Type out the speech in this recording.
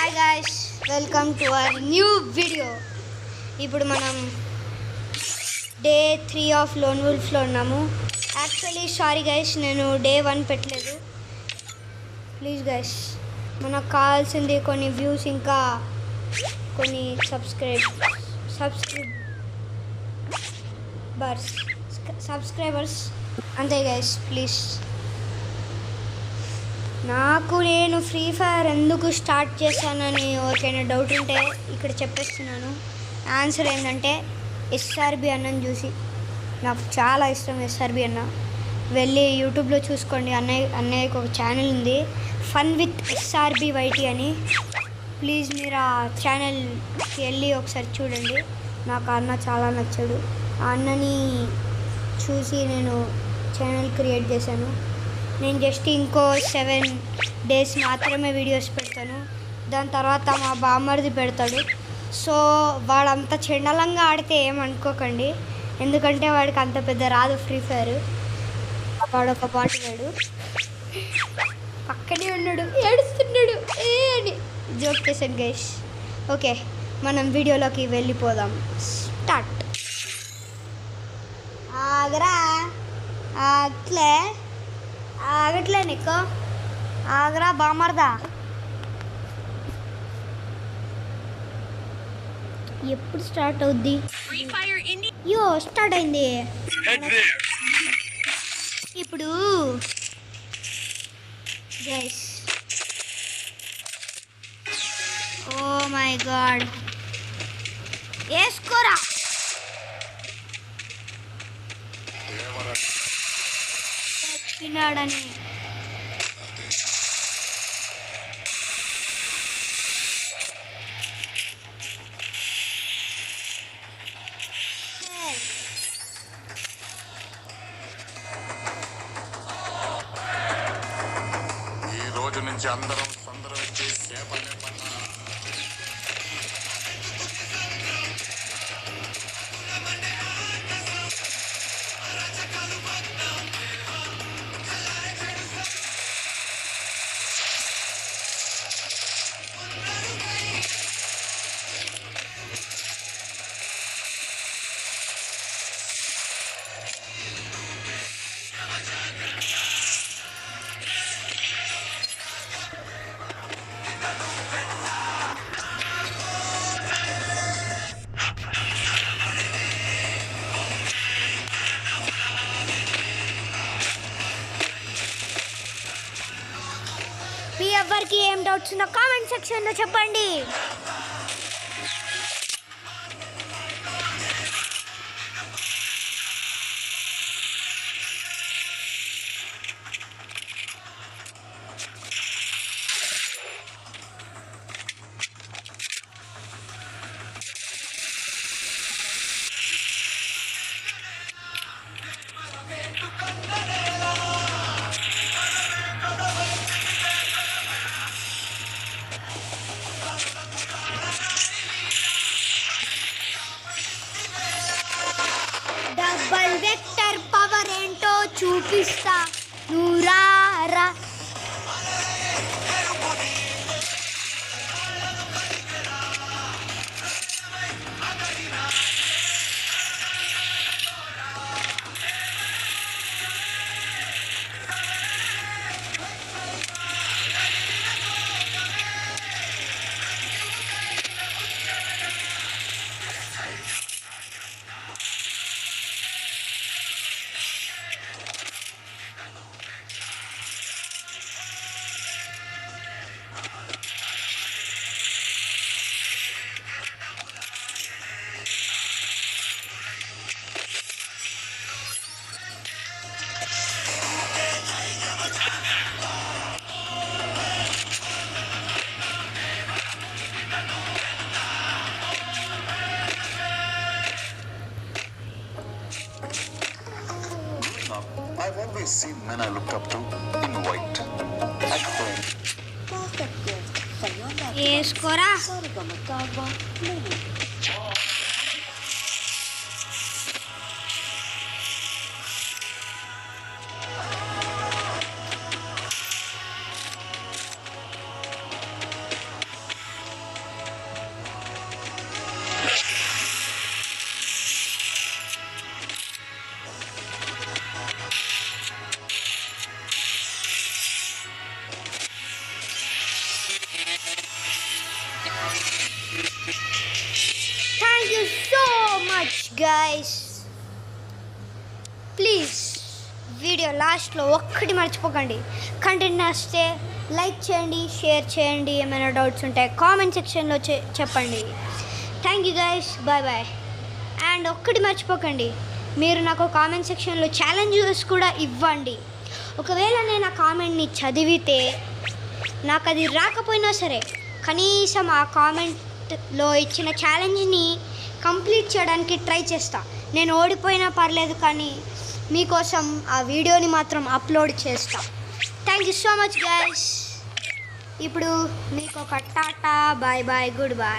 Hi guys, welcome to our new video. ఇప్పుడు మనం day 3 of loan వుల్ఫ్లో ఉన్నాము. Actually sorry guys, నేను day 1 పెట్టలేదు. ప్లీజ్ గైస్, మనకు కావాల్సింది కొన్ని వ్యూస్, ఇంకా కొన్ని సబ్స్క్రైబర్స్ అంతే గైస్. ప్లీజ్, నేను ఫ్రీ ఫైర్ ఎందుకు స్టార్ట్ చేశానని ఎవరికైనా డౌట్ ఉంటే ఇక్కడ చెప్పేస్తున్నాను. ఆన్సర్ ఏంటంటే ఎస్ఆర్బి అన్నని చూసి. నాకు చాలా ఇష్టం ఎస్ఆర్బి అన్న. వెళ్ళి యూట్యూబ్లో చూసుకోండి. అన్నయ్యకి ఒక ఛానల్ ఉంది, ఫన్ విత్ ఎస్ఆర్బి వైటీ అని. ప్లీజ్ మీరు ఆ ఛానల్కి వెళ్ళి ఒకసారి చూడండి. నాకు అన్న చాలా నచ్చాడు. ఆ అన్నని చూసి నేను ఛానల్ క్రియేట్ చేశాను. నేను జస్ట్ ఇంకో 7 days మాత్రమే వీడియోస్ పెడతాను. దాని తర్వాత మా బామ్మర్ది పెడతాడు. సో వాడంత చెండలంగా ఆడితే ఏమనుకోకండి, ఎందుకంటే వాడికి అంత పెద్ద రాదు ఫ్రీ ఫైర్. వాడొక పాటగాడు పక్కనే ఉన్నాడు, ఏడుస్తున్నాడు అని జోక్ చేశాను గైస్. ఓకే, మనం వీడియోలోకి వెళ్ళిపోదాం. స్టార్ట్. ఆగరా, ఆగట్లే నీకు, ఆగరా బామర్దా. ఎప్పుడు స్టార్ట్ అవుద్ది? యో స్టార్ట్ అయింది. ఇప్పుడు గైస్, ఓ మై గాడ్, వేసుకోరా. పిన్నాడని ఈ రోజు నుంచి అందరం తొందరగా వచ్చి సేపలే పన్నా. మీ ఎవరికి ఏం డౌట్స్ ఉన్నా కామెంట్ సెక్షన్లో చెప్పండి. డబల్ వెక్టర్ పవర్ ఏంటో చూపిస్తా, నూరారా. I've always seen men I looked up to in white. At home. వేసుకోరా. Much guys. ప్లీజ్ వీడియో లాస్ట్లో ఒక్కటి మర్చిపోకండి, కంటెంట్ నచ్చితే లైక్ చేయండి, షేర్ చేయండి, ఏమైనా డౌట్స్ ఉంటే కామెంట్ సెక్షన్లో చెప్పండి. Thank you guys, bye bye. And ఒక్కటి మర్చిపోకండి, మీరు నాకు కామెంట్ సెక్షన్లో ఛాలెంజెస్ కూడా ఇవ్వండి. ఒకవేళ నేను ఆ కామెంట్ని చదివితే నాకు అది రాకపోయినా సరే కనీసం ఆ కామెంట్లో ఇచ్చిన ఛాలెంజ్ని కంప్లీట్ చేయడానికి ట్రై చేస్తా. నేను ఓడిపోయినా పర్లేదు, కానీ మీకోసం ఆ వీడియోని మాత్రం అప్లోడ్ చేస్తా. Thank you so much guys. ఇప్పుడు మీకు ఒక టాటా, బాయ్ బాయ్, గుడ్ బాయ్.